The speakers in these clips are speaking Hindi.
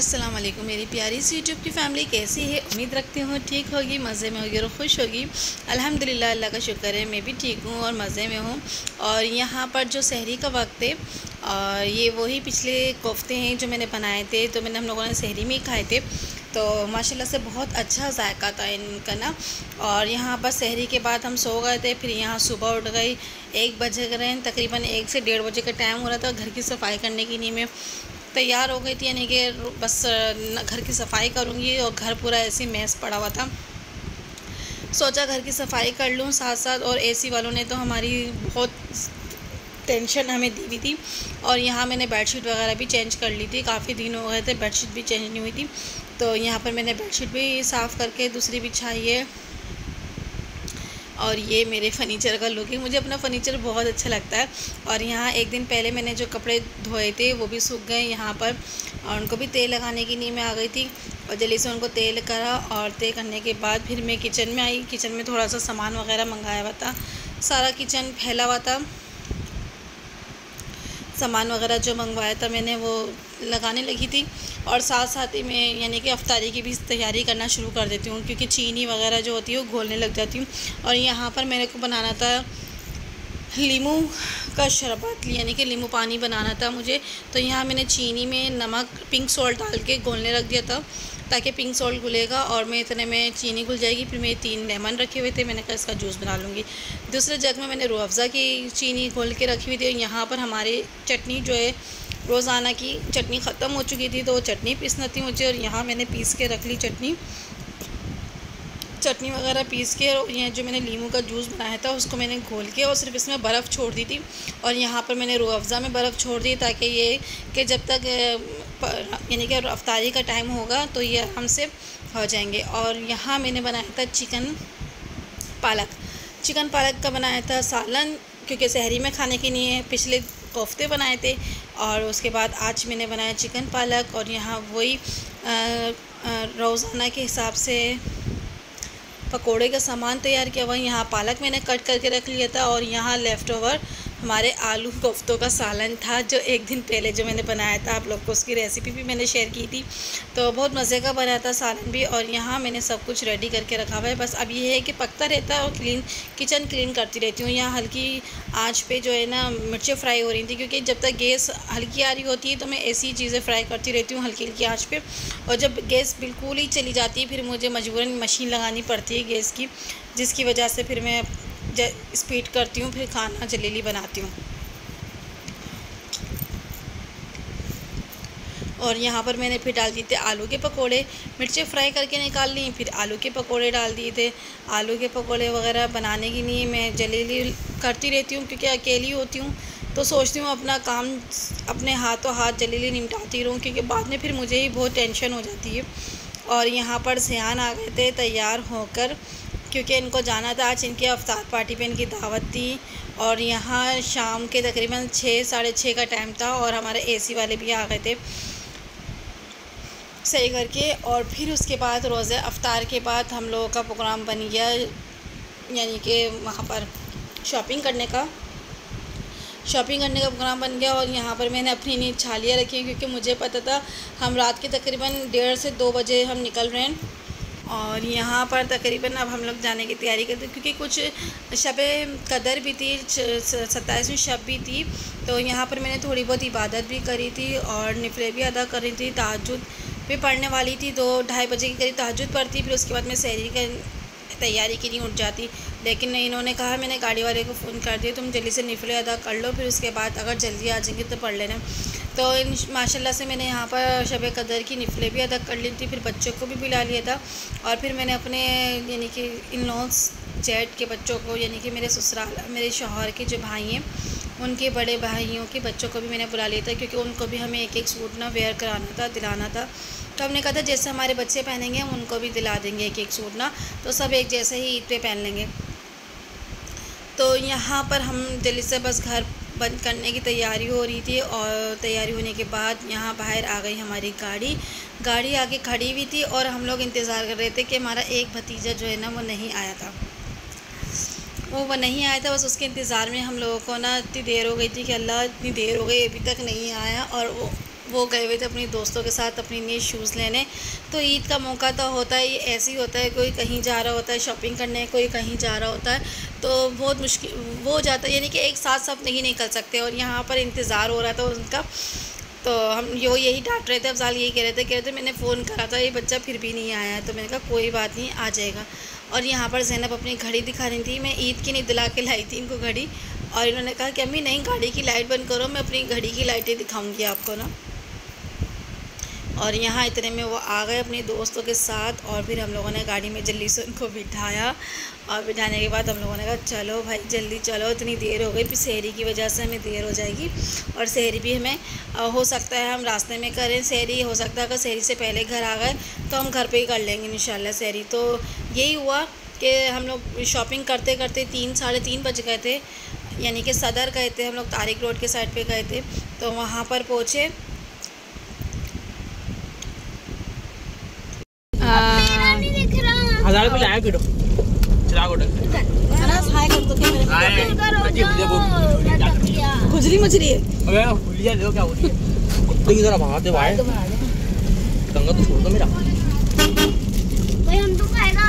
अस्सलाम वालेकुम मेरी प्यारी सी यूट्यूब की फ़ैमिली कैसी है। उम्मीद रखती हूँ ठीक होगी, मज़े में होगी और खुश होगी। अल्हम्दुलिल्लाह अल्लाह का शुक्र है मैं भी ठीक हूँ और मज़े में हूँ। और यहाँ पर जो सहरी का वक्त है और ये वही पिछले कोफ्ते हैं जो मैंने बनाए थे, तो मैंने हम लोगों ने सहरी में ही खाए थे। तो माशाल्लाह से बहुत अच्छा जायका था इनका ना। और यहाँ पर सहरी के बाद हम सो गए थे, फिर यहाँ सुबह उठ गई। 1 बजे गए, तकरीबन 1 से 1:30 बजे का टाइम हो रहा था। घर की सफाई करने के लिए मैं तैयार हो गई थी, यानी कि बस घर की सफाई करूँगी और घर पूरा ऐसे मैस पड़ा हुआ था। सोचा घर की सफाई कर लूँ साथ साथ। और एसी वालों ने तो हमारी बहुत टेंशन हमें दी हुई थी। और यहाँ मैंने बेडशीट वगैरह भी चेंज कर ली थी, काफ़ी दिन हो गए थे बेडशीट भी चेंज नहीं हुई थी। तो यहाँ पर मैंने बेडशीट भी साफ़ करके दूसरी बिछाई है। और ये मेरे फ़र्नीचर का लुक है, मुझे अपना फ़र्नीचर बहुत अच्छा लगता है। और यहाँ एक दिन पहले मैंने जो कपड़े धोए थे वो भी सूख गए यहाँ पर, और उनको भी तेल लगाने के लिए मैं आ गई थी। और जल्दी से उनको तेल करा, और तेल करने के बाद फिर मैं किचन में आई। किचन में थोड़ा सा सामान वगैरह मंगाया हुआ था, सारा किचन फैला हुआ था। सामान वगैरह जो मंगवाया था मैंने वो लगाने लगी थी। और साथ साथ ही मैं यानी कि अफ्तारी की भी तैयारी करना शुरू कर देती हूँ, क्योंकि चीनी वगैरह जो होती है वो घोलने लग जाती हूँ। और यहाँ पर मेरे को बनाना था लीमू का शरबत, यानी कि नींबू पानी बनाना था मुझे। तो यहाँ मैंने चीनी में नमक पिंक सॉल्ट डाल के घोलने रख दिया था, ताकि पिंक सॉल्ट घुलेगा और मैं इतने में चीनी घुल जाएगी। फिर मैं 3 लेमन रखे हुए थे, मैंने कहा इसका जूस बना लूँगी। दूसरे जग में मैंने रूह अफ़ज़ा की चीनी घोल के रखी हुई थी। यहाँ पर हमारी चटनी जो है, रोज़ाना की चटनी ख़त्म हो चुकी थी, तो वो चटनी पीसना थी मुझे। और यहाँ मैंने पीस के रख ली चटनी वगैरह पीस के। और ये जो मैंने नींबू का जूस बनाया था उसको मैंने घोल के और सिर्फ इसमें बर्फ़ छोड़ दी थी। और यहाँ पर मैंने रूह अफ़ज़ा में बर्फ़ छोड़ दी, ताकि ये कि जब तक यानी कि अफ्तारी का टाइम होगा तो ये आराम से हो जाएंगे। और यहाँ मैंने बनाया था चिकन पालक का बनाया था सालन, क्योंकि सहरी में खाने के लिए पिछले कोफ्ते बनाए थे। और उसके बाद आज मैंने बनाया चिकन पालक। और यहाँ वही रोज़ाना के हिसाब से पकोड़े का सामान तैयार किया हुआ। यहाँ पालक मैंने कट करके रख लिया था। और यहाँ लेफ़्ट ओवर हमारे आलू कोफ्तों का सालन था, जो एक दिन पहले जो मैंने बनाया था, आप लोग को उसकी रेसिपी भी मैंने शेयर की थी। तो बहुत मज़े का बना था सालन भी। और यहाँ मैंने सब कुछ रेडी करके रखा हुआ है, बस अब ये है कि पकता रहता है और किचन क्लीन करती रहती हूँ। यहाँ हल्की आँच पे जो है ना मिर्चें फ्राई हो रही थी, क्योंकि जब तक गैस हल्की आ रही होती है तो मैं ऐसी चीज़ें फ्राई करती रहती हूँ हल्की आँच पे। और जब गैस बिल्कुल ही चली जाती है फिर मुझे मजबूरन मशीन लगानी पड़ती है गैस की, जिसकी वजह से फिर मैं स्पीड करती हूँ, फिर खाना जल्दी बनाती हूँ। और यहाँ पर मैंने फिर डाल दिए थे आलू के पकोड़े, मिर्चें फ्राई करके निकाल ली, फिर आलू के पकोड़े डाल दिए थे। आलू के पकोड़े वगैरह बनाने के लिए मैं जल्दी करती रहती हूँ, क्योंकि अकेली होती हूँ तो सोचती हूँ अपना काम अपने हाथों हाथ जल्दी निपटाती रहूँ, क्योंकि बाद में फिर मुझे ही बहुत टेंशन हो जाती है। और यहाँ पर सियान आ गए थे तैयार होकर, क्योंकि इनको जाना था आज इनकी अफ्तार पार्टी पे, इनकी दावत थी। और यहाँ शाम के तकरीबन 6 साढ़े 6 का टाइम था। और हमारे एसी वाले भी आ गए थे सही करके। और फिर उसके बाद रोज़े अफ्तार के बाद हम लोगों का प्रोग्राम बन गया, यानी कि वहाँ पर शॉपिंग करने का प्रोग्राम बन गया। और यहाँ पर मैंने अपनी नींद छालियाँ रखी, क्योंकि मुझे पता था हम रात के तकरीबन 1:30 से 2 बजे हम निकल रहे हैं। और यहाँ पर तकरीबन अब हम लोग जाने की तैयारी करते, क्योंकि कुछ शब कदर भी थी, 27वीं शब भी थी। तो यहाँ पर मैंने थोड़ी बहुत इबादत भी करी थी और नफिले भी अदा करी थी, तहज्जुद भी पढ़ने वाली थी। 2-2:30 बजे के करीब तहज्जुद पढ़ती, फिर उसके बाद मैं सहरी का तैयारी के लिए उठ जाती। लेकिन इन्होंने कहा, मैंने गाड़ी वाले को फ़ोन कर दिया, तुम जल्दी से नफिले अदा कर लो, फिर उसके बाद अगर जल्दी आ जाएंगे तो पढ़ लेना। तो माशाल्लाह से मैंने यहाँ पर शब कदर की नफिले भी अदा कर ली थी, फिर बच्चों को भी बुला लिया था। और फिर मैंने अपने यानी कि इन लॉज जेठ के बच्चों को, यानी कि मेरे ससुराल मेरे शौहर के जो भाई हैं उनके बड़े भाइयों के बच्चों को भी मैंने बुला लिया था, क्योंकि उनको भी हमें एक सूट ना वेयर कराना था, दिलाना था। तो हमने कहा था जैसे हमारे बच्चे पहनेंगे हम उनको भी दिला देंगे एक सूट ना, तो सब एक जैसे ही ईद पे पहन लेंगे। तो यहाँ पर हम जल्दी से बस घर बंद करने की तैयारी हो रही थी। और तैयारी होने के बाद यहाँ बाहर आ गई हमारी गाड़ी आगे खड़ी हुई थी। और हम लोग इंतज़ार कर रहे थे कि हमारा एक भतीजा जो है ना वो नहीं आया था, बस उसके इंतज़ार में हम लोगों को ना इतनी देर हो गई थी कि अल्लाह इतनी देर हो गई अभी तक नहीं आया। और वो वो गए हुए थे अपनी दोस्तों के साथ अपनी नए शूज़ लेने। तो ईद का मौका तो होता है, ये ऐसे ही होता है, कोई कहीं जा रहा होता है शॉपिंग करने, कोई कहीं जा रहा होता है, तो बहुत मुश्किल वो हो जाता है, यानी कि एक साथ सब नहीं निकल सकते। और यहाँ पर इंतज़ार हो रहा था उनका, तो हम यही डांट रहे थे। अफजाल यही कह रहे थे मैंने फ़ोन करा था, ये बच्चा फिर भी नहीं आया है। तो मैंने कहा कोई बात नहीं, आ जाएगा। और यहाँ पर ज़ैनब अपनी घड़ी दिखा रही थी, मैं ईद की नहीं दिला के लाई थी इनको घड़ी। और इन्होंने कहा कि अम्मी नहीं, गाड़ी की लाइट बंद करो, मैं अपनी घड़ी की लाइटें दिखाऊंगी आपको ना। और यहाँ इतने में वो आ गए अपने दोस्तों के साथ, और फिर हम लोगों ने गाड़ी में जल्दी से उनको बिठाया। और बिठाने के बाद हम लोगों ने कहा चलो भाई जल्दी चलो, इतनी देर हो गई, फिर सहरी की वजह से हमें देर हो जाएगी। और सहरी भी हमें हो सकता है हम रास्ते में करें सहरी, हो सकता है अगर सहरी से पहले घर आ गए तो हम घर पे ही कर लेंगे इंशाल्लाह सहरी। तो यही हुआ कि हम लोग शॉपिंग करते करते 3 साढ़े 3 बज गए थे, यानी कि सदर गए थे हम लोग, तारिक रोड के साइड पे गए थे। तो वहाँ पर पहुँचे, 1000 रुपये लाया किलो खुजली मछली है। इधर भागते भाई, दंगा तो छोड़ दो मेरा। हम तो खाएगा।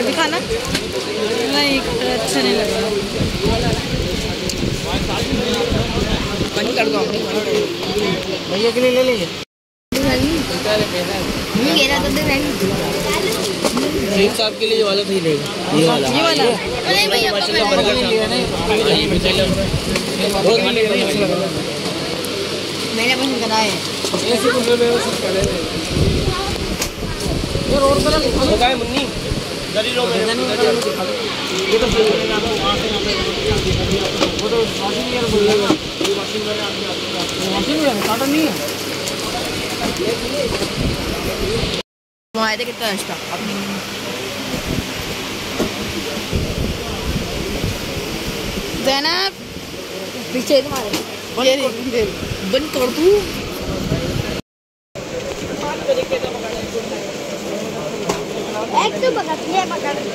दिखाना नहीं, अच्छा नहीं लग रहा। भैया के लिए ले लेंगे। शेख साहब के लिए वाला सही रहेगा, ये वाला बर्गर मैंने पसंद करा है। ये रोड पर लगा है मुन्नी, ये तो वो तो वॉशिंग ईयर बोलेगा, वॉशिंग ईयर काटन नहीं है। आए थे कितना एक्स्ट्रा ज़ैनब पीछे तुम्हारे बंद कर दूँ। एक तो पकड़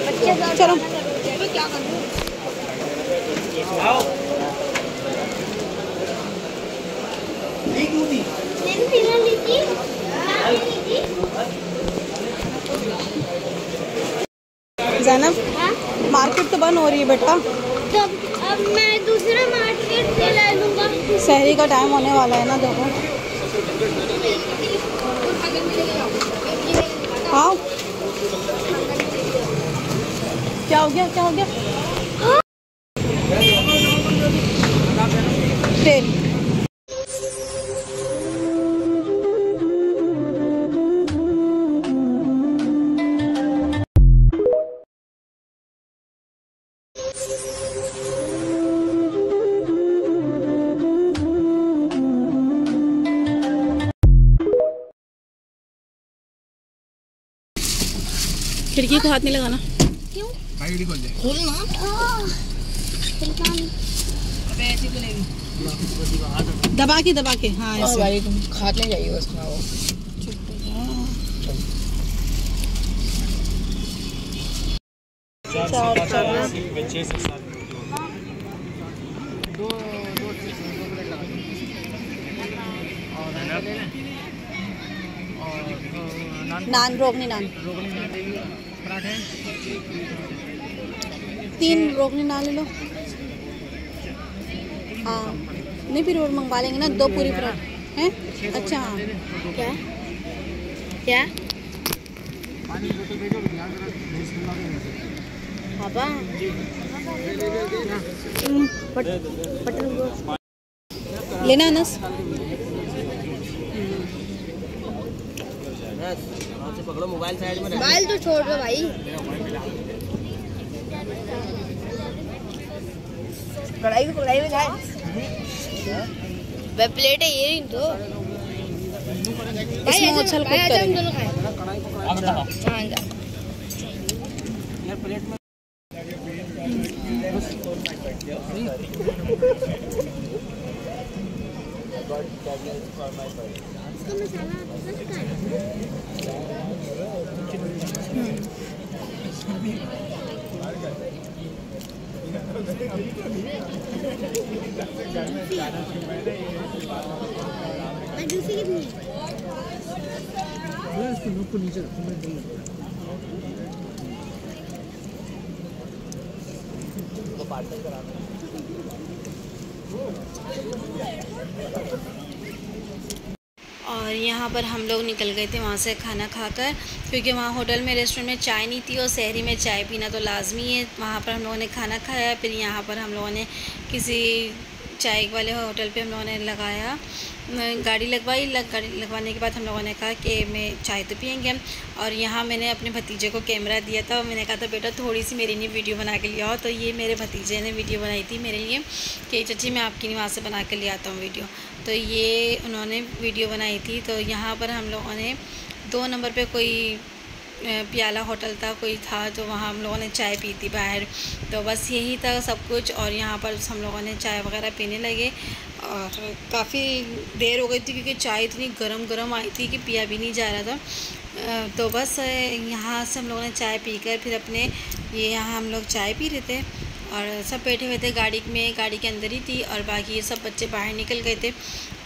बच्चे चलो क्या करूँ। ज़ैनब मार्केट तो बंद हो रही है बेटा, तो अब मैं दूसरा मार्केट से ले लूँगा। सहरी का टाइम होने वाला है ना, देखो। हाँ क्या हो गया, क्या हो गया? तेल खिड़की को हाथ नहीं लगाना। क्यों? खोलना दबा के हाँ ऐसे। भाई तुम खाते जाइए उसमें वो। नान रोगनी नान, 3 रोगनी नान ले लो। हाँ नहीं फिर और मंगवा लेंगे ना, 2 पूरी पराठे हैं। अच्छा हाँ क्या क्या? पापा लेना अनस। पकड़ो मोबाइल साइड में, मोबाइल तो छोड़ दो भाई। कढ़ाई में जाए वे प्लेट है ये तो भाई इसमें उछल कूद हम करेंगे। दोनों खाएं। हाँ जा यार प्लेट में इसका मसाला जूसी कितनी और यहाँ पर हम लोग निकल गए थे वहाँ से खाना खाकर, क्योंकि वहाँ होटल में रेस्टोरेंट में चाय नहीं थी और शहरी में चाय पीना तो लाजमी है। वहाँ पर हम लोगों ने खाना खाया, फिर यहाँ पर हम लोगों ने किसी चाय वाले होटल पे हम लोगों ने लगाया, गाड़ी लगवाई। गाड़ी लगवाने के बाद हम लोगों ने कहा कि मैं चाय तो पियेंगे हम। और यहाँ मैंने अपने भतीजे को कैमरा दिया था, मैंने कहा था बेटा थोड़ी सी मेरे लिए वीडियो बना के ले आओ। तो ये मेरे भतीजे ने वीडियो बनाई थी मेरे लिए कि चाची मैं आपकी वहाँ से बना के ले आता हूँ वीडियो। तो ये उन्होंने वीडियो बनाई थी। तो यहाँ पर हम लोगों ने 2 नंबर पे कोई प्याला होटल था कोई था, तो वहाँ हम लोगों ने चाय पी थी बाहर। तो बस यही था सब कुछ। और यहाँ पर हम लोगों ने चाय वगैरह पीने लगे और काफ़ी देर हो गई थी, क्योंकि चाय इतनी गरम आई थी कि पिया भी नहीं जा रहा था। तो बस यहाँ से हम लोगों ने चाय पीकर फिर अपने ये यहाँ हम लोग चाय पी रहे थे और सब बैठे हुए थे गाड़ी में, गाड़ी के अंदर ही थी। और बाकी ये सब बच्चे बाहर निकल गए थे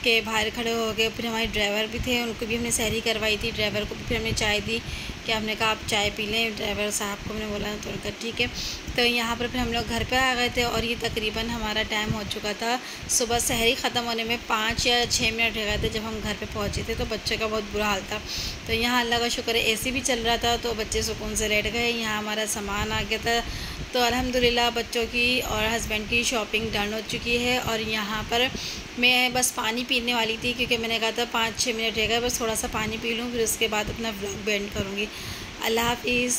कि बाहर खड़े हो गए। फिर हमारे ड्राइवर भी थे, उनको भी हमने सहरी करवाई थी। ड्राइवर को भी फिर हमने चाय दी कि हमने कहा आप चाय पी लें। ड्राइवर साहब को हमने बोला तो उनका ठीक है। तो यहाँ पर फिर हम लोग घर पे आ गए थे और ये तकरीबन हमारा टाइम हो चुका था। सुबह सहरी ख़त्म होने में 5 या 6 मिनट रह गए थे जब हम घर पे पहुँचे थे। तो बच्चे का बहुत बुरा हाल था। तो यहाँ अल्लाह का शुक्र है एसी भी चल रहा था, तो बच्चे सुकून से लेट गए। यहाँ हमारा सामान आ गया था, तो अल्हम्दुलिल्लाह बच्चों की और हस्बैंड की शॉपिंग डन हो चुकी है। और यहाँ पर मैं बस पानी पीने वाली थी, क्योंकि मैंने कहा था 5-6 मिनट रह गए, बस थोड़ा सा पानी पी लूँ, फिर उसके बाद अपना व्लॉग एंड करूँगी। अल्लाह हाफिज़।